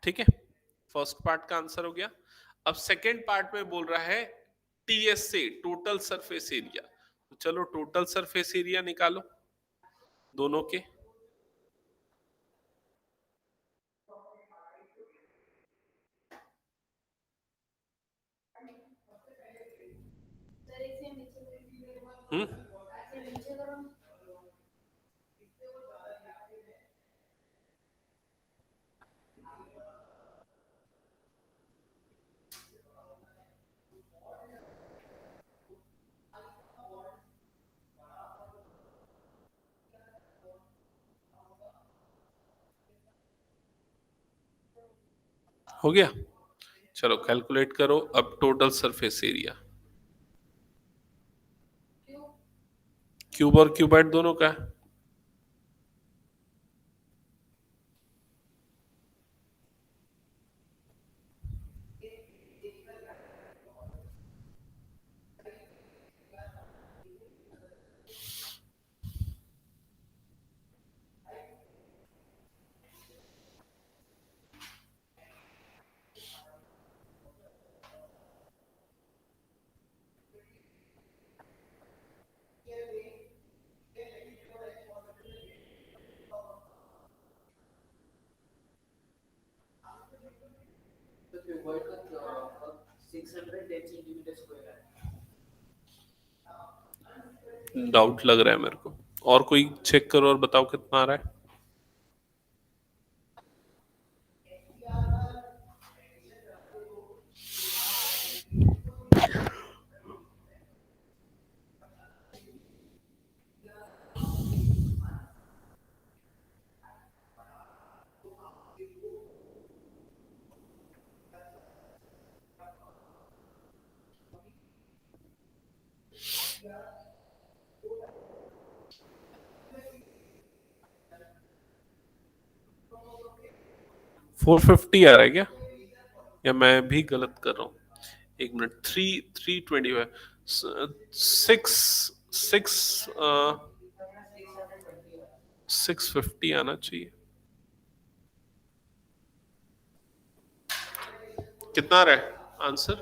ठीक है, फर्स्ट पार्ट का आंसर हो गया। अब सेकेंड पार्ट में बोल रहा है टीएसए, टोटल सरफेस एरिया। तो चलो टोटल सरफेस एरिया निकालो दोनों के। हम्म, हो गया। चलो कैलकुलेट करो अब टोटल सरफेस एरिया, क्यूब और क्यूबाइड दोनों का है। डाउट लग रहा है मेरे को, और कोई चेक करो और बताओ कितना आ रहा है। फोर फिफ्टी आ रहा है क्या, या मैं भी गलत कर रहा हूँ? एक मिनट, 325, सिक्स सिक्स 650 आना चाहिए। कितना आ रहा है आंसर?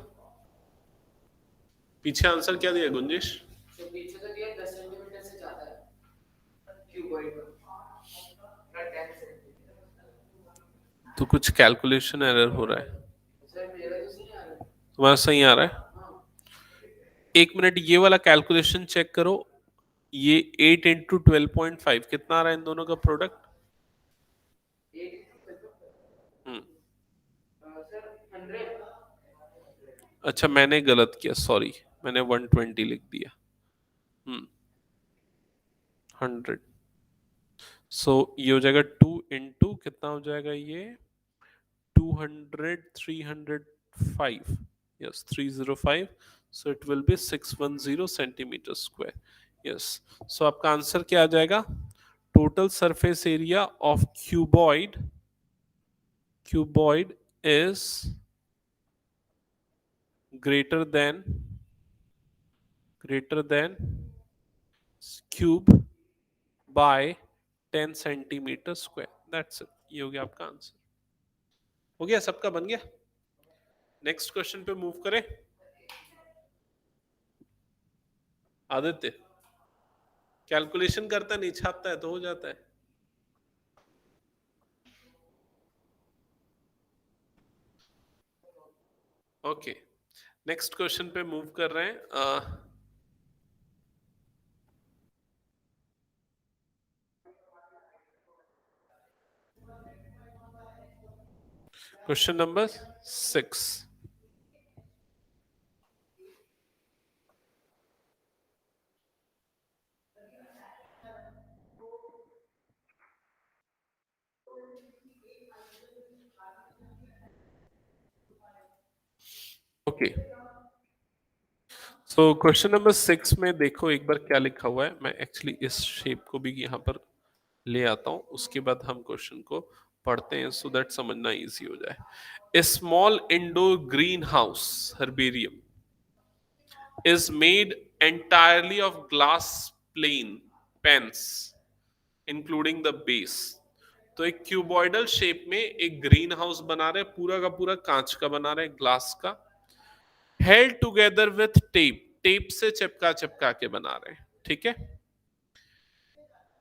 पीछे आंसर क्या दिया गुंजिश? पीछे तो दिया 10 सेंटीमीटर से ज्यादा है क्यूबॉइड में। तो कुछ कैलकुलेशन एरर हो रहा है। सर मेरा तो सही आ रहा है। तुम्हारा सही आ रहा है? हाँ। एक मिनट, ये वाला कैलकुलेशन चेक करो। ये 8 इंटू 12.5 कितना आ रहा है इन दोनों का प्रोडक्ट? हम्म, सर 100। अच्छा मैंने गलत किया, सॉरी, मैंने 120 लिख दिया। 100। सो ये हो जाएगा 2 इंटू कितना हो जाएगा ये, 200, 305, yes 305, so it will be 610 centimeter square, yes। so आपका आंसर क्या आ जाएगा? Total surface area of cuboid is greater than cube by 10 centimeter square, that's it। ये हो गया आपका आंसर। हो गया, सबका बन गया। नेक्स्ट क्वेश्चन पे मूव करें। आदित्य कैलकुलेशन करता नहीं, छापता है तो हो जाता है। ओके, नेक्स्ट क्वेश्चन पे मूव कर रहे हैं। Question number 6। Okay, so question number 6 में देखो एक बार क्या लिखा हुआ है। मैं एक्चुअली इस शेप को भी यहाँ पर ले आता हूँ, उसके बाद हम क्वेश्चन को पढ़ते हैं सो दैट समझना इजी हो जाए. A small indoor greenhouse herbarium is made entirely of glass plane pans including the base. तो एक क्यूबॉइडल शेप में एक ग्रीन हाउस बना रहे हैं, पूरा का पूरा कांच का बना रहे हैं, ग्लास का, held together with tape, tape से चिपका चिपका के बना रहे हैं. ठीक है.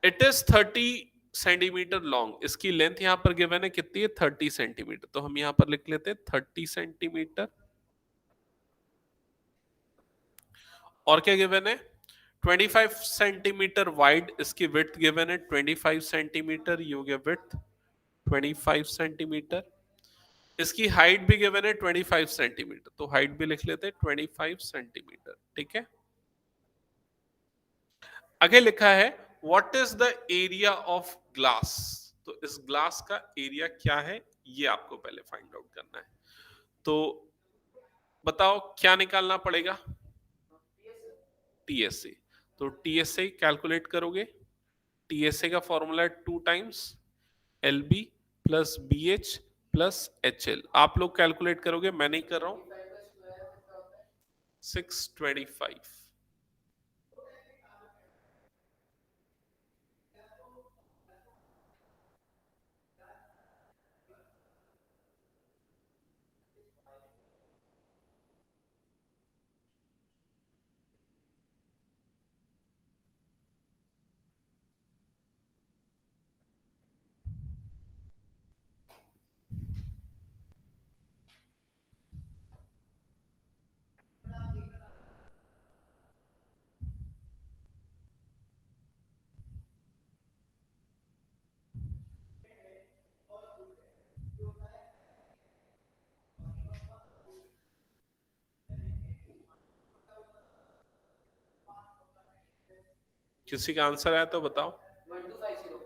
It is 30 centimetre long. इसकी लेंथ यहां पर गिवन है कितनी है? 30 सेंटीमीटर. तो हम यहां पर लिख लेते हैं 30 सेंटीमीटर. और क्या गिवन है? 25 सेंटीमीटर वाइड इसकी विड्थ गिवन है. 25 सेंटीमीटर, ये हो गया विड्थ 25 सेंटीमीटर. इसकी हाइट भी गिवन है 25 सेंटीमीटर, तो हाइट भी लिख लेते हैं 25 सेंटीमीटर. ठीक है. आगे लिखा है what is the area of glass. तो इस ग्लास का एरिया क्या है ये आपको पहले फाइंड आउट करना है. तो बताओ क्या निकालना पड़ेगा? टीएसए. तो टीएसए कैलकुलेट करोगे. टीएसए का फॉर्मूला है 2 times L B plus B H plus H L. आप लोग कैलकुलेट करोगे, मैं नहीं कर रहा हूं. 625. किसी का आंसर आया तो बताओ. 1250.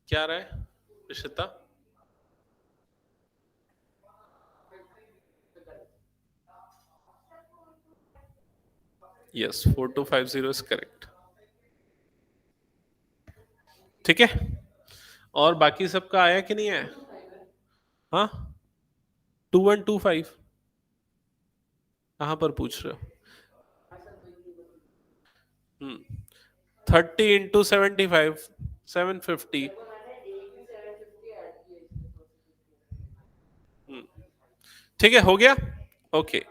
क्या रहा है इशिता? Yes, 4250 is correct. ठीक है. और बाकी सबका आया कि नहीं आया? हाँ, 2125 कहां पर पूछ रहे हो? 30 into 75 750. देखो मैंने एक ही 750 ऐड किया इसमें तो 650. ठीक है, हो गया. ओके.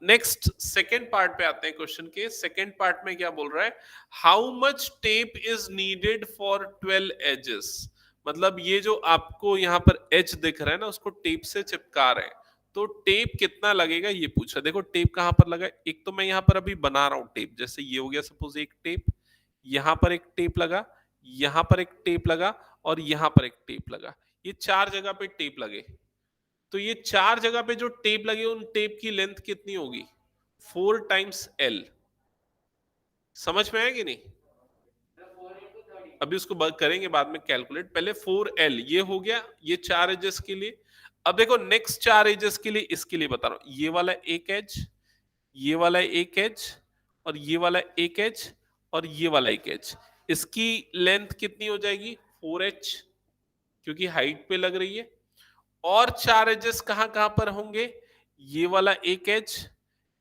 नेक्स्ट सेकेंड पार्ट पे आते हैं. क्वेश्चन के सेकेंड पार्ट में क्या बोल रहा है? How much tape is needed for 12 edges. मतलब ये जो आपको यहाँ पर एज दिख रहा है ना, उसको टेप से चिपका रहे हैं, तो टेप कितना लगेगा ये पूछा. देखो टेप कहां पर लगा है. एक तो मैं यहाँ पर अभी बना रहा हूं टेप. जैसे ये हो गया सपोज एक टेप, यहां पर एक टेप लगा, यहां पर एक टेप लगा, और यहां पर एक टेप लगा. ये 4 जगह पे टेप लगे. तो ये 4 जगह पे जो टेप लगे, उन टेप की लेंथ कितनी होगी? 4 टाइम्स एल. समझ में आया कि नहीं? 4 into 30. अभी उसको करेंगे बाद में कैलकुलेट. पहले 4L ये हो गया, ये 4 एजेस के लिए. अब देखो नेक्स्ट 4 एजेस के लिए, इसके लिए बता रहा हूं. ये वाला एक एज, ये वाला एक एज, और ये वाला एक एज, और ये वाला एक एज. इसकी लेंथ कितनी हो जाएगी? 4H, क्योंकि हाइट पे लग रही है. और 4 एजेस कहां कहां पर होंगे? ये वाला एक एज,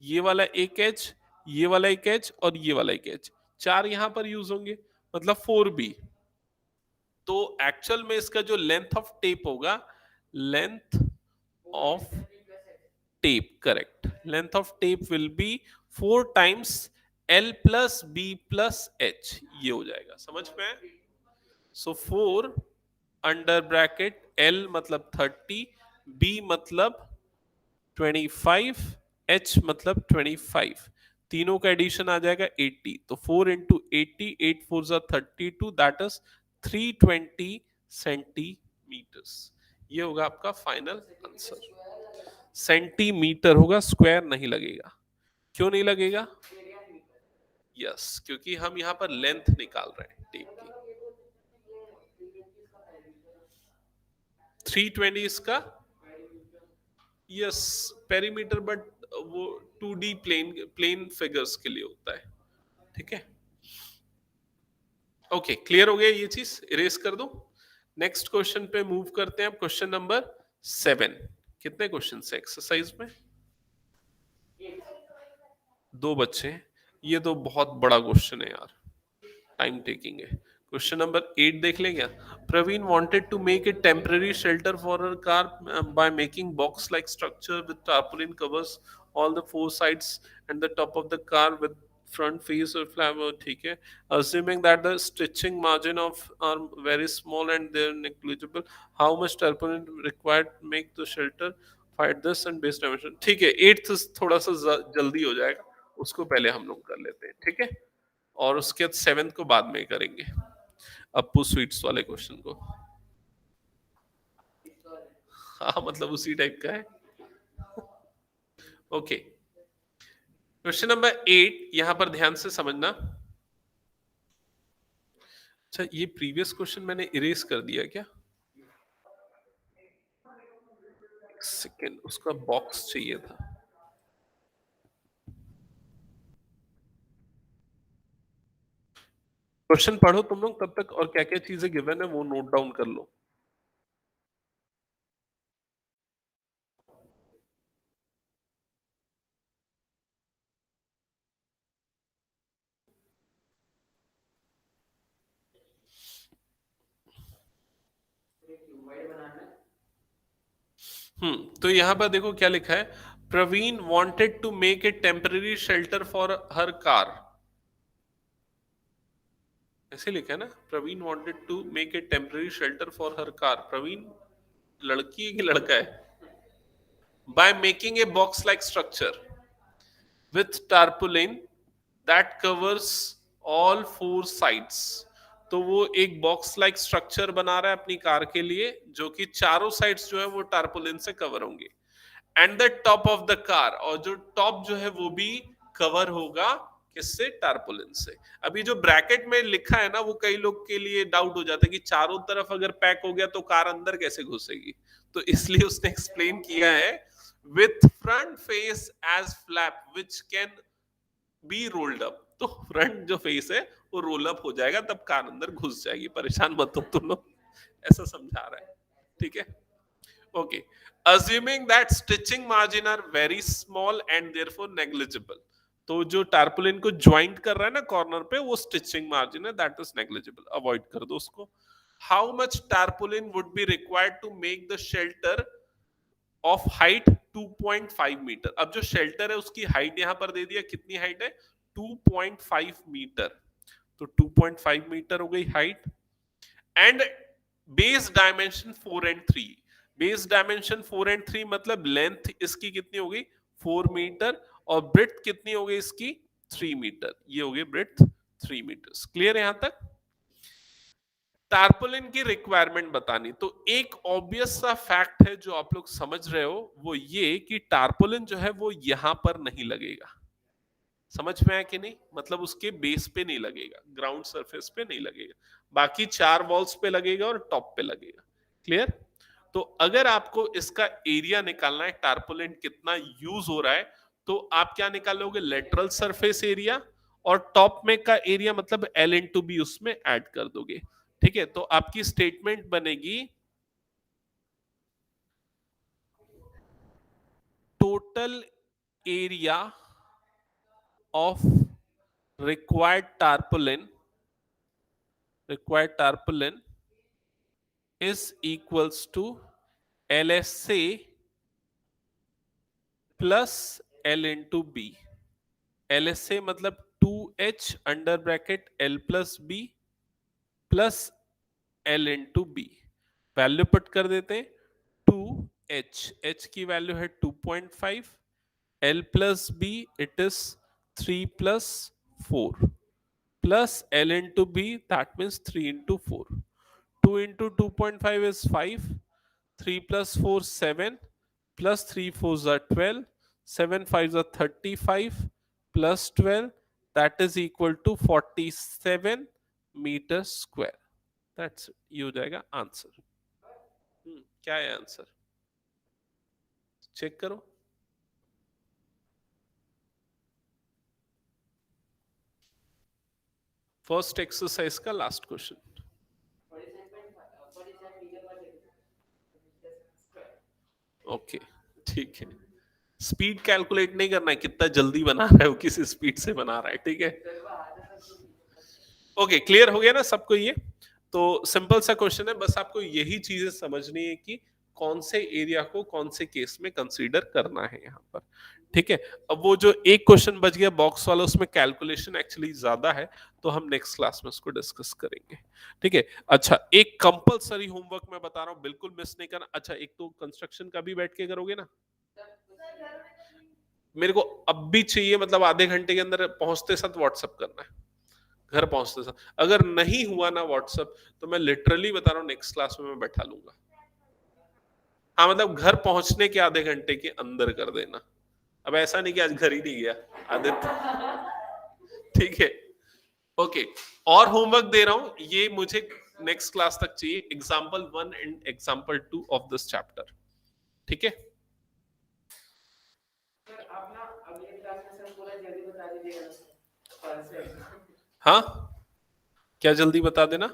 ये वाला एक एज, ये वाला एक एज, और ये वाला एक एज. 4 यहां पर यूज होंगे, मतलब 4B. तो एक्चुअल में इसका जो लेंथ ऑफ टेप होगा, length 4 of into 30 plus x. Tape, correct, length of tape will be 4 times L plus B plus H. ये हो जाएगा. समझ में? सो 4 अंडर ब्रैकेट L मतलब 30, B मतलब 25, H मतलब 25. तीनों का एडिशन आ जाएगा 80. तो 4 into 80, 8 4 जा 32, दैट इज 320 सेंटीमीटर्स. ये होगा आपका फाइनल आंसर. स्क्वायर लगा सेंटीमीटर होगा, स्क्वायर नहीं लगेगा. क्यों नहीं लगेगा? Area metre. यस, क्योंकि हम यहाँ पर लेंथ निकाल रहे हैं टेप की. मतलब ये बोल सकते हैं कि ये 320 का पेरीमीटर. 320 इसका, पेरीमीटर. यस, पेरीमीटर, बट वो 2D प्लेन प्लेन फिगर्स के लिए होता है. ठीक है, ओके, क्लियर हो गया ये चीज, इरेज कर दो। नेक्स्ट क्वेश्चन पे मूव करते हैं, अब क्वेश्चन नंबर 7। कितने क्वेश्चन है एक्सरसाइज में? दो बच्चे हैं। ये तो बहुत बड़ा क्वेश्चन है यार, टाइम टेकिंग है। क्वेश्चन नंबर 8 देख लें क्या? Praveen wanted to make a temporary shelter for her car by making box like structure with tarpaulin covers all the four sides and the top of the car with front face or flower, ठीक है, assuming that the stitching margin of are very small and they're negligible, how much tarpaulin required to make the shelter, find this and base dimension। ठीक है, 8th थोड़ा सा जल्दी हो जाएगा, उसको पहले हम लोग कर लेते हैं, ठीक है, और उसके बाद 7th को बाद में करेंगे, अप्पू स्वीट्स वाले क्वेश्चन को। हाँ मतलब उसी टाइप का है। ओके, क्वेश्चन नंबर 8 यहां पर ध्यान से समझना। अच्छा, ये प्रीवियस क्वेश्चन मैंने इरेज कर दिया क्या? सेकेंड, उसका बॉक्स चाहिए था। क्वेश्चन पढ़ो तुम लोग तब तक, और क्या क्या चीजें गिवन है वो नोट डाउन कर लो। तो यहां पर देखो क्या लिखा है, Praveen wanted to make a temporary shelter for her car, ऐसे लिखा है ना, Praveen wanted to make a temporary shelter for her car. Praveen लड़की है कि लड़का है? By making a box like structure with tarpaulin that covers all four sides। तो वो एक बॉक्स लाइक स्ट्रक्चर बना रहा है अपनी कार के लिए, जो कि चारों साइड्स जो है वो टार्पोलिन से कवर होंगे। And the top of the car, और जो टॉप जो है वो भी कवर होगा किससे? टार्पोलिन से। अभी जो ब्रैकेट में लिखा है ना, वो कई लोग के लिए डाउट हो जाता है कि चारों तरफ अगर पैक हो गया तो कार अंदर कैसे घुसेगी, तो इसलिए उसने एक्सप्लेन किया है with front face as flap which can be rolled up. तो फ्रंट जो फेस है वो रोल अप हो जाएगा, तब कार अंदर घुस जाएगी, परेशान मत हो तुम लोग, ऐसा समझा रहा है, ठीक है, okay. Assuming that stitching margin are very small and therefore negligible, तो जो टार्पुलिन को ज्वाइंट कर रहा है ना कॉर्नर पे, वो स्टिचिंग मार्जिन है, दैट इज नेग्लिजिबल, अवॉइड कर दो उसको। How much tarpaulin would be required to make the shelter of height 2.5 metre. अब जो शेल्टर है उसकी हाइट यहां पर दे दिया, कितनी हाइट है? 2.5 मीटर, तो 2.5 मीटर हो गई height. And base dimension 4 and 3, base dimension 4 and 3 मतलब लेंथ इसकी कितनी हो गई? 4 मीटर, और ब्रेथ कितनी हो गई इसकी? 3 मीटर, ये हो गई ब्रेथ 3 मीटर। क्लियर है यहां तक? टार्पोलिन की रिक्वायरमेंट बतानी, तो एक ऑब्वियस सा फैक्ट है जो आप लोग समझ रहे हो, वो ये कि टार्पोलिन जो है वो यहां पर नहीं लगेगा। समझ में आया कि नहीं? मतलब उसके बेस पे नहीं लगेगा, ग्राउंड सरफेस पे नहीं लगेगा, बाकी चार वॉल्स पे लगेगा और टॉप पे लगेगा। क्लियर? तो अगर आपको इसका एरिया निकालना है, टार्पोलिन कितना यूज हो रहा है, तो आप क्या निकालोगे? लेटरल सरफेस एरिया, और टॉप में का एरिया मतलब एल इन टू बी उसमें ऐड कर दोगे, ठीक है। तो आपकी स्टेटमेंट बनेगी total area of required tarpaulin is equals to LSA plus L into B। LSA मतलब 2H under bracket L plus B plus L into B. Value put कर देते हैं, 2H, H की वैल्यू है 2.5, L plus B it is 3 plus 4 plus L into B, that means 3 into 4, 2 into 2.5 is 5, 3 plus 4 7, plus 3 4s are 12, 7 5s are 35, plus 12, that is equal to 47 metre square. That's ये हो जाएगा answer. क्या है answer? Check करो। First exercise का last question. 47 metre पर second. Okay, ठीक है। स्पीड कैलकुलेट नहीं करना है, कितना जल्दी बना रहा है वो, किस स्पीड से बना रहा है, ठीक है। ओके, क्लियर हो गया ना सबको ये? तो सिंपल सा क्वेश्चन है, बस आपको यही चीजें समझनी है कि कौन से एरिया को कौन से केस में कंसीडर करना है यहाँ पर, ठीक है। अब वो जो एक क्वेश्चन बच गया बॉक्स वाला, उसमें कैलकुलेशन एक्चुअली ज्यादा है, तो हम नेक्स्ट क्लास में उसको डिस्कस करेंगे, ठीक है। अच्छा, एक कंपलसरी होमवर्क मैं बता रहा हूँ, बिल्कुल मिस नहीं करना। अच्छा, एक तो कंस्ट्रक्शन का भी बैठ के करोगे ना? मेरे को अब भी चाहिए, मतलब आधे घंटे के अंदर पहुंचते साथ व्हाट्सअप करना है, घर पहुंचते साथ। अगर नहीं हुआ ना व्हाट्सअप, तो मैं लिटरली बता रहा हूँ नेक्स्ट क्लास में मैं बैठा लूंगा। हाँ, मतलब घर पहुंचने के आधे घंटे के अंदर कर देना। अब ऐसा नहीं कि आज घर ही नहीं गया आदित्य, ठीक है। ओके, और होमवर्क दे रहा हूं, ये मुझे नेक्स्ट क्लास तक चाहिए, example 1 and example 2 of this chapter, ठीक है। सर आप ना अगली क्लास में सर पूरा जल्दी बता दीजिएगा। हाँ, क्या जल्दी बता देना?